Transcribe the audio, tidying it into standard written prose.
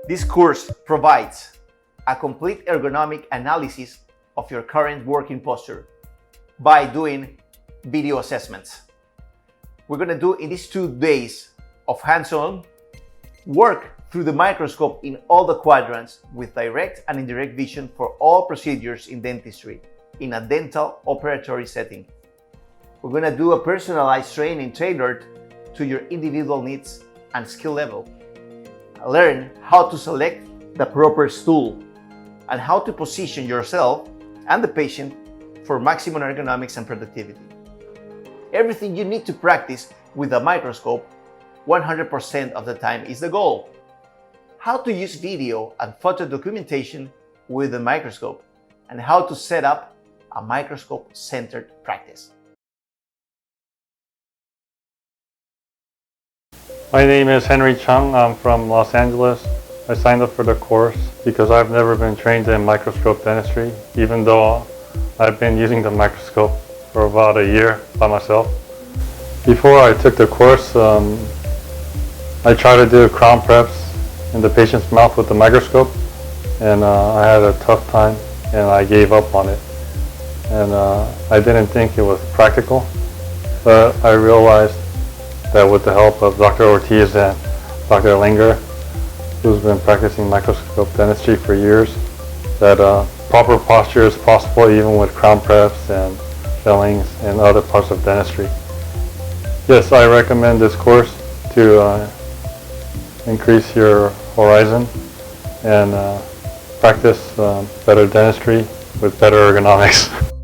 This course provides a complete ergonomic analysis of your current working posture by doing video assessments. We're going to do in these 2 days of hands-on work through the microscope in all the quadrants with direct and indirect vision for all procedures in dentistry in a dental operatory setting. We're going to do a personalized training tailored to your individual needs and skill level. Learn how to select the proper stool and how to position yourself and the patient for maximum ergonomics and productivity. Everything you need to practice with a microscope 100% of the time is the goal. How to use video and photo documentation with a microscope, and how to set up a microscope-centered practice. My name is Henry Chung. I'm from Los Angeles. I signed up for the course because I've never been trained in microscope dentistry, even though I've been using the microscope for about a year by myself. Before I took the course, I tried to do crown preps in the patient's mouth with the microscope, and I had a tough time and I gave up on it. And I didn't think it was practical, but I realized that with the help of Dr. Ortiz and Dr. Linger, who's been practicing microscope dentistry for years, that proper posture is possible even with crown preps and fillings and other parts of dentistry. Yes, I recommend this course to increase your horizon and practice better dentistry with better ergonomics.